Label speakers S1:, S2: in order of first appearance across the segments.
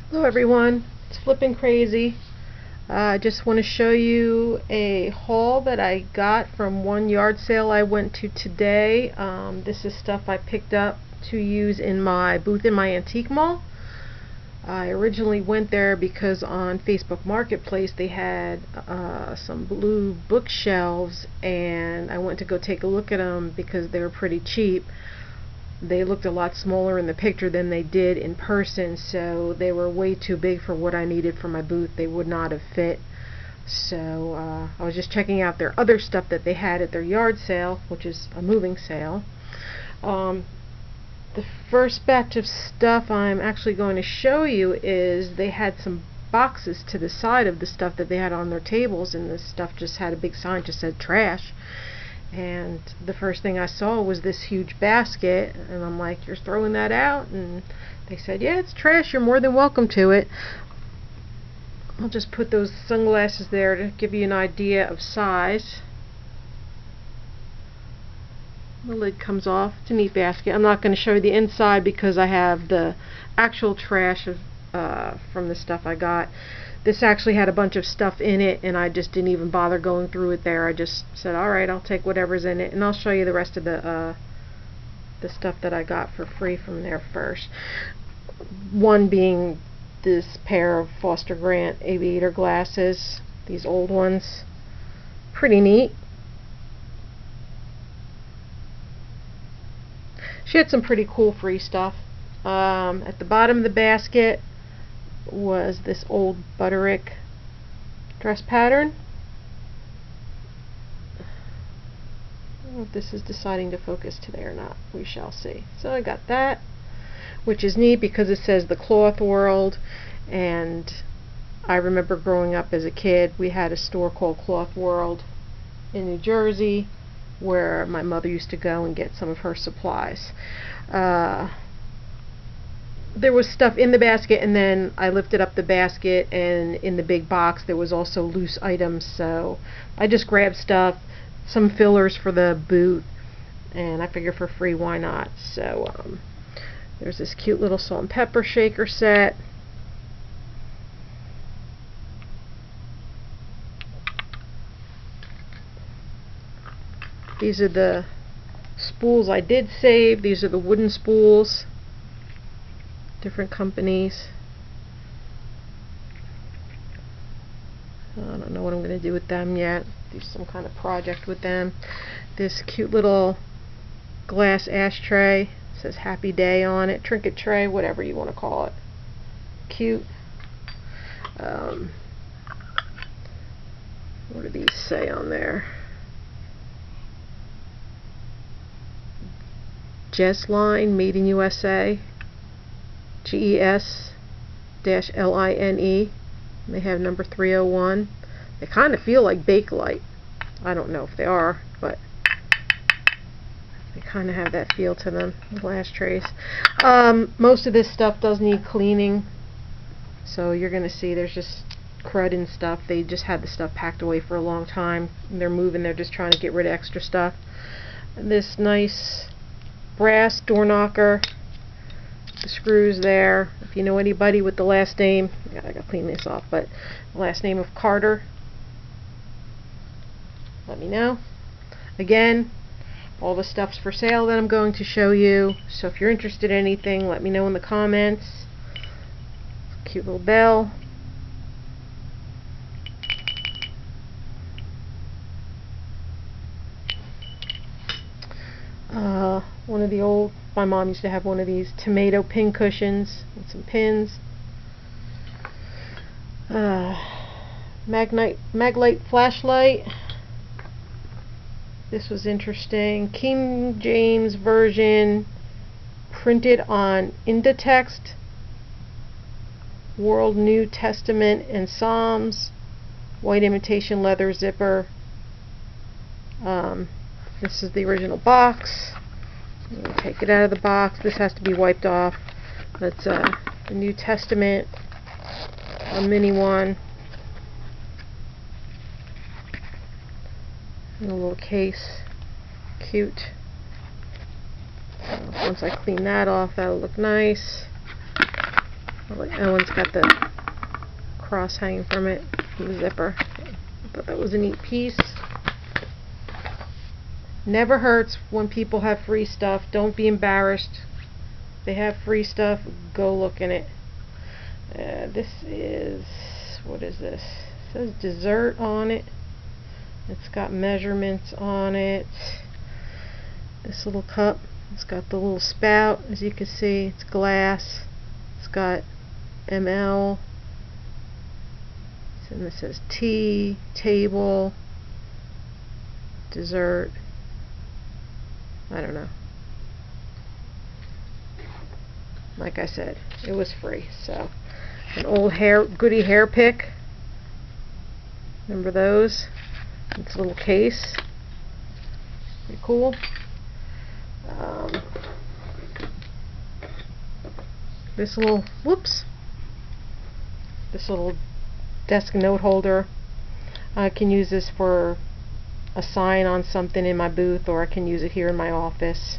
S1: Hello everyone, it's flipping crazy. I just want to show you a haul that I got from one yard sale I went to today. This is stuff I picked up to use in my booth in my antique mall. I originally went there because on Facebook Marketplace they had some blue bookshelves, and I went to go take a look at them because they were pretty cheap. They looked a lot smaller in the picture than they did in person, so they were way too big for what I needed for my booth. They would not have fit. So I was just checking out their other stuff that they had at their yard sale, which is a moving sale. The first batch of stuff I'm actually going to show you is they had some boxes to the side of the stuff that they had on their tables, and this stuff just had a big sign that said trash. And the first thing I saw was this huge basket, and I'm like, "You're throwing that out?" And they said, "Yeah, it's trash, you're more than welcome to it." I'll just put those sunglasses there to give you an idea of size. The lid comes off. It's a neat basket. I'm not going to show you the inside because I have the actual trash from the stuff I got. This actually had a bunch of stuff in it, and I just didn't even bother going through it there. I just said, alright, I'll take whatever's in it, and I'll show you the rest of the stuff that I got for free from there first. One being this pair of Foster Grant Aviator Glasses, these old ones. Pretty neat. She had some pretty cool free stuff. At the bottom of the basket was this old Butterick dress pattern. I don't know if this is deciding to focus today or not. We shall see. So I got that, which is neat because it says the Cloth World, and I remember growing up as a kid, we had a store called Cloth World in New Jersey where my mother used to go and get some of her supplies. There was stuff in the basket, and then I lifted up the basket, and in the big box there was also loose items, so I just grabbed stuff, some fillers for the booth, and I figure for free, why not? So there's this cute little salt and pepper shaker set. These are the spools I did save. These are the wooden spools. Different companies. I don't know what I'm going to do with them yet. Do some kind of project with them. This cute little glass ashtray. It says Happy Day on it. Trinket tray, whatever you want to call it. Cute. What do these say on there? Jess Line, made in USA. GES-LINE. They have number 301. They kind of feel like Bakelite. I don't know if they are, but they kind of have that feel to them, little ashtrays. Most of this stuff does need cleaning, so you're going to see there's just crud and stuff. They just had the stuff packed away for a long time. They're moving, they're just trying to get rid of extra stuff. And this nice brass door knocker. The screws there. If you know anybody with the last name, I gotta clean this off, but the last name of Carter, let me know. Again, all the stuff's for sale that I'm going to show you, so if you're interested in anything, let me know in the comments. Cute little bell. One of the old, my mom used to have one of these tomato pin cushions with some pins. Maglite flashlight. This was interesting. King James Version, printed on Indatext, World New Testament and Psalms, white imitation leather zipper. This is the original box. Take it out of the box. This has to be wiped off. That's the New Testament, a mini one. And a little case. Cute. Once I clean that off, that'll look nice. That one's got the cross hanging from it, the zipper. I thought that was a neat piece. Never hurts when people have free stuff. Don't be embarrassed. If they have free stuff, go look in it. This is, what is this? It says dessert on it. It's got measurements on it. This little cup, it's got the little spout, as you can see. It's glass. It's got ml. And this says tea, table, dessert. I don't know. Like I said, it was free. So, an old goodie hair pick. Remember those? It's a little case. Pretty cool. This little desk note holder. I can use this for a sign on something in my booth, or I can use it here in my office.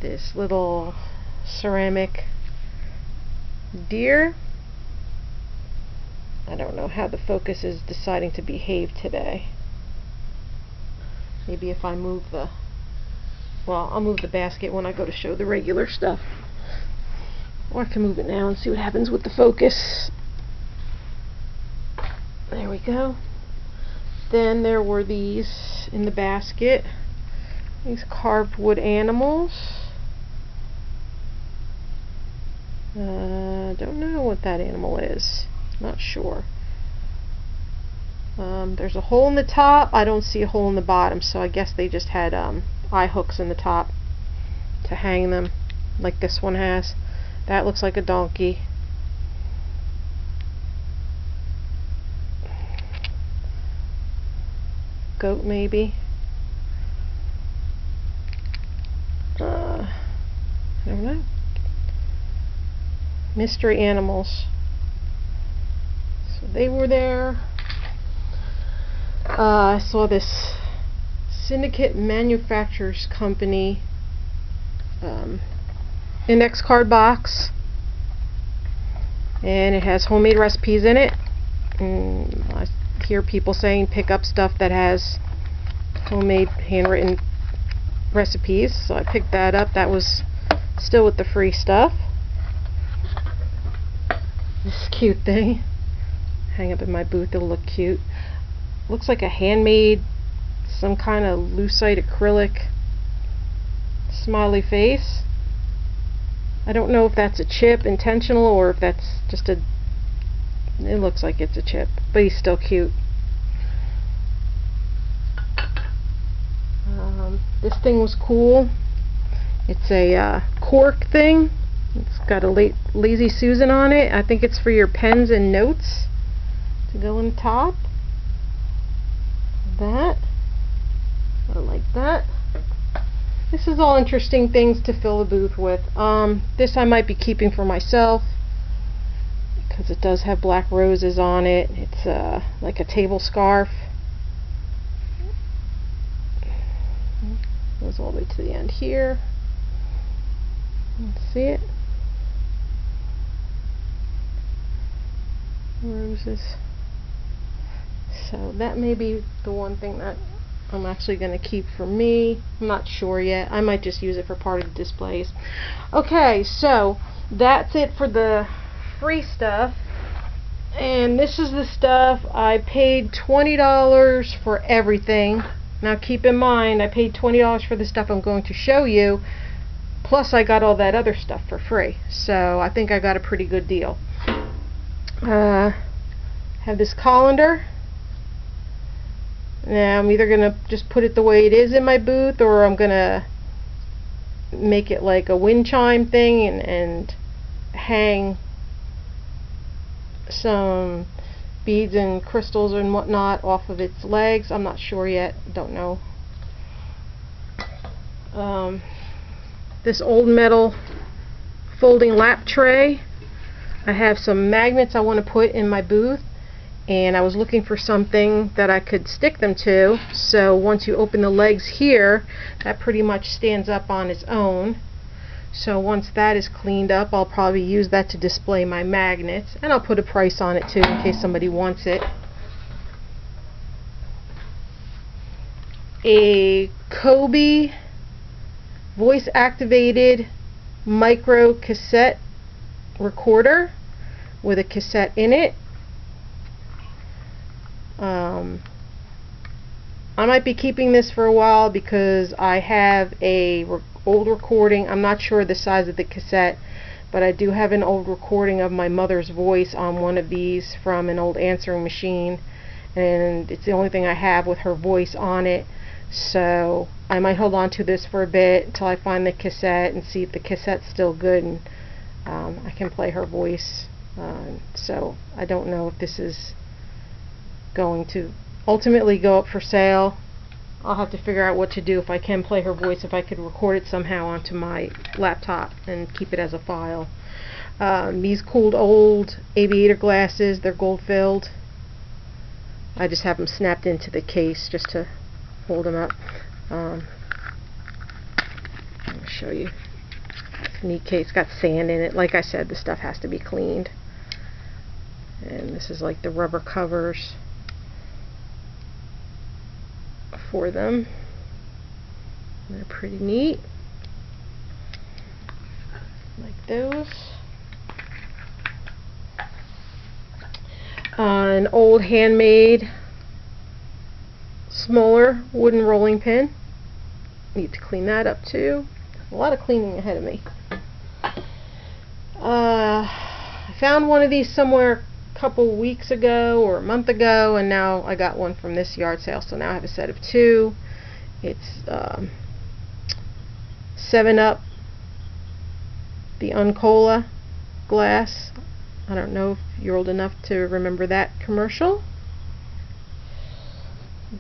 S1: This little ceramic deer. I don't know how the focus is deciding to behave today. Maybe if I move the, well, I'll move the basket when I go to show the regular stuff. Or I can move it now and see what happens with the focus. There we go. Then there were these in the basket. These carved wood animals. Don't know what that animal is. Not sure. There's a hole in the top. I don't see a hole in the bottom, so I guess they just had eye hooks in the top to hang them, like this one has. That looks like a donkey. Goat, maybe. I don't know. Mystery animals. So they were there. I saw this Syndicate Manufacturers Company index card box, and it has homemade recipes in it. And I hear people saying pick up stuff that has homemade handwritten recipes, so I picked that up. That was still with the free stuff. This cute thing, hang up in my booth, it'll look cute. Looks like a handmade, some kind of lucite acrylic smiley face. I don't know if that's a chip intentional or if that's just a, it looks like it's a chip, but he's still cute. This thing was cool. It's a cork thing. It's got a Lazy Susan on it. I think it's for your pens and notes to go on top. That. I like that. This is all interesting things to fill the booth with. This I might be keeping for myself because it does have black roses on it. It's like a table scarf. Goes all the way to the end here. Let's see it. Roses. So that may be the one thing that I'm actually going to keep for me. I'm not sure yet. I might just use it for part of the displays. Okay, so that's it for the free stuff. And this is the stuff. I paid $20 for everything. Now keep in mind, I paid $20 for the stuff I'm going to show you, plus I got all that other stuff for free. So I think I got a pretty good deal. Have this colander. Now I'm either going to just put it the way it is in my booth, or I'm going to make it like a wind chime thing and hang some beads and crystals and whatnot off of its legs. I'm not sure yet. Don't know. This old metal folding lap tray. I have some magnets I want to put in my booth, and I was looking for something that I could stick them to. So once you open the legs here, that pretty much stands up on its own. So once that is cleaned up, I'll probably use that to display my magnets, and I'll put a price on it too in case somebody wants it. A Kobe voice activated micro cassette recorder with a cassette in it. I might be keeping this for a while because I have a old recording. I'm not sure the size of the cassette, but I do have an old recording of my mother's voice on one of these from an old answering machine, and it's the only thing I have with her voice on it. So I might hold on to this for a bit until I find the cassette and see if the cassette's still good, and I can play her voice. So I don't know if this is going to ultimately go up for sale. I'll have to figure out what to do if I can play her voice, if I could record it somehow onto my laptop and keep it as a file. These cool old Aviator glasses, they're gold filled. I just have them snapped into the case just to hold them up. I'll show you. It's a neat case, got sand in it. Like I said, the stuff has to be cleaned. And this is like the rubber covers for them. They're pretty neat, like those. An old handmade smaller wooden rolling pin. Need to clean that up too. A lot of cleaning ahead of me. I found one of these somewhere a couple weeks ago or a month ago, and now I got one from this yard sale, so now I have a set of two. It's 7-Up, the Uncola glass. I don't know if you're old enough to remember that commercial.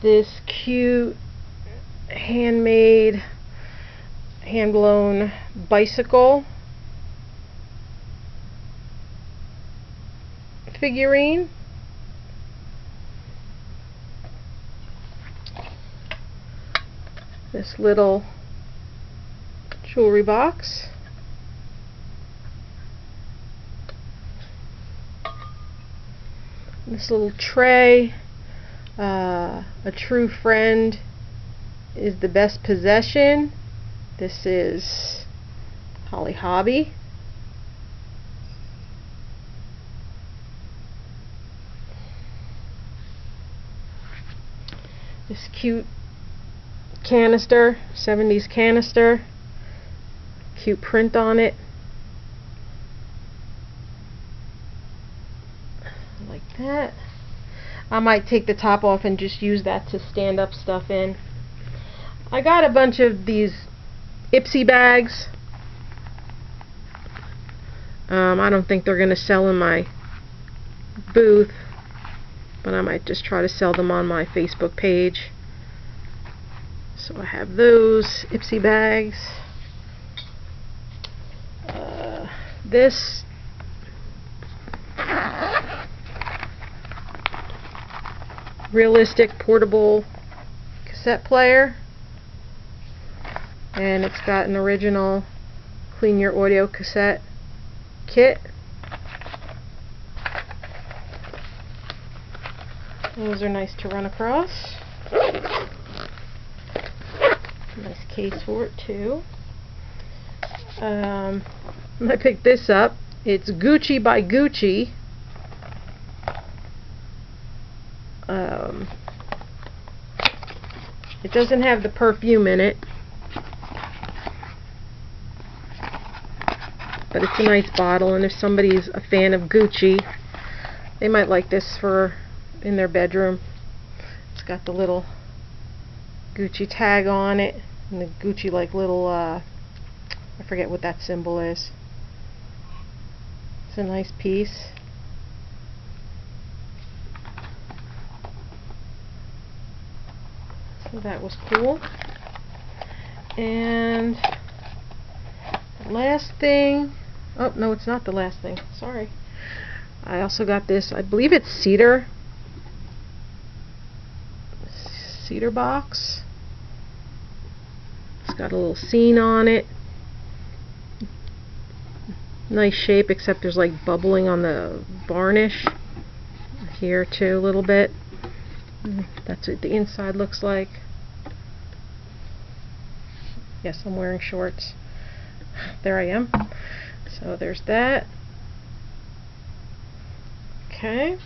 S1: This cute handmade, hand-blown bicycle figurine. This little jewelry box. This little tray. A true friend is the best possession. This is Holly Hobby. This cute canister, 70s canister, cute print on it, like that. I might take the top off and just use that to stand up stuff in. I got a bunch of these Ipsy bags. I don't think they're going to sell in my booth, but I might just try to sell them on my Facebook page. So I have those Ipsy bags. This realistic portable cassette player, and it's got an original clean your audio cassette kit. Those are nice to run across. Nice case for it too. I picked this up. It's Gucci by Gucci. It doesn't have the perfume in it, but it's a nice bottle, and if somebody's a fan of Gucci, they might like this for in their bedroom. It's got the little Gucci tag on it, and the Gucci like little I forget what that symbol is. It's a nice piece. So that was cool. And the last thing, oh no, it's not the last thing, sorry. I also got this, I believe it's Cedar Box. It's got a little scene on it. Nice shape, except there's like bubbling on the varnish here too a little bit. That's what the inside looks like. Yes, I'm wearing shorts. There I am. So there's that. Okay.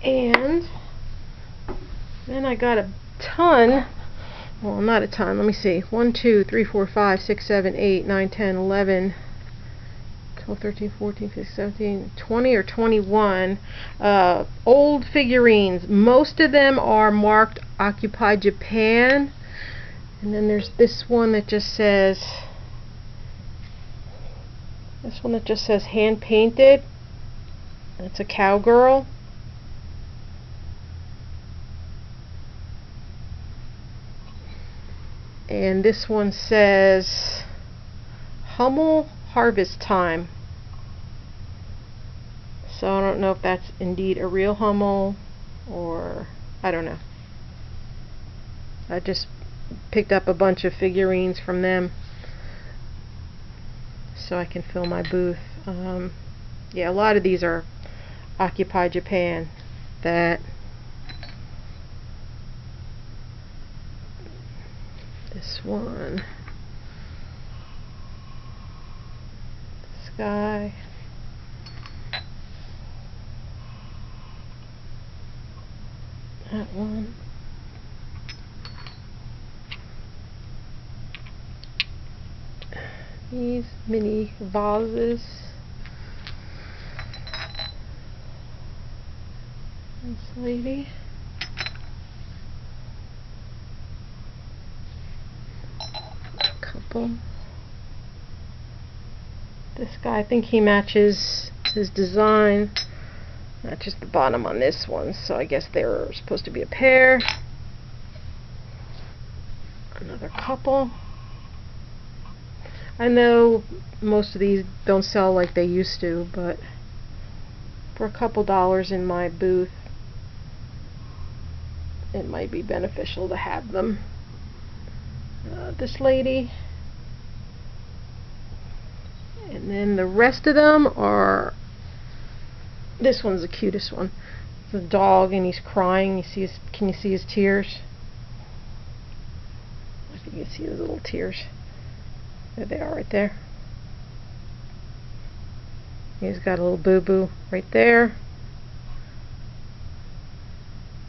S1: And then I got a ton. Well, not a ton. Let me see. 1, 2, 3, 4, 5, 6, 7, 8, 9, 10, 11, 12, 13, 14, 15, 17, 20 or 21 old figurines. Most of them are marked Occupy Japan. And then there's this one that just says hand painted. It's a cowgirl. And this one says Hummel Harvest Time. So I don't know if that's indeed a real Hummel or I don't know. I just picked up a bunch of figurines from them so I can fill my booth. Yeah, a lot of these are Occupy Japan. This one, this guy, that one, these mini vases, this lady, couple, this guy, I think he matches his design, matches the bottom on this one, so I guess they're supposed to be a pair. Another couple. I know most of these don't sell like they used to, but for a couple dollars in my booth it might be beneficial to have them. This lady, and then the rest of them are, this one's the cutest one. It's a dog and he's crying. Can you see his tears? I think you can see his little tears. There they are right there. He's got a little boo-boo right there.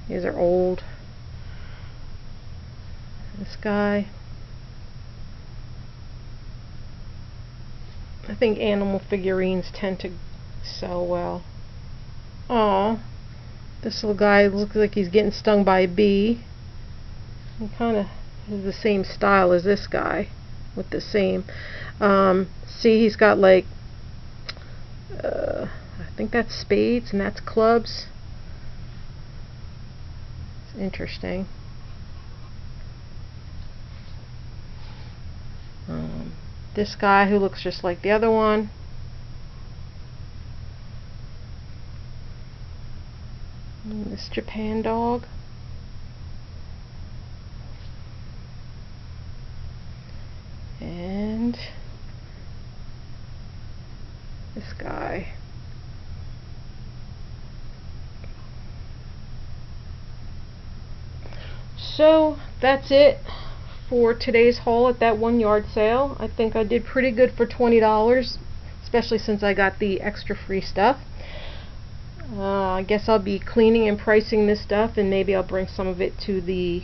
S1: These are old. This guy. I think animal figurines tend to sell well. Aw, this little guy looks like he's getting stung by a bee. He kind of has the same style as this guy, with the same. See, he's got like, I think that's spades and that's clubs. It's interesting. This guy who looks just like the other one. And this Japan dog. And this guy. So that's it for today's haul at that 1 yard sale. I think I did pretty good for $20, especially since I got the extra free stuff. I guess I'll be cleaning and pricing this stuff, and maybe I'll bring some of it to the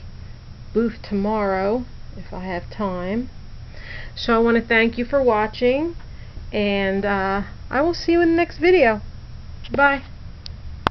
S1: booth tomorrow if I have time. So I want to thank you for watching, and I will see you in the next video. Bye.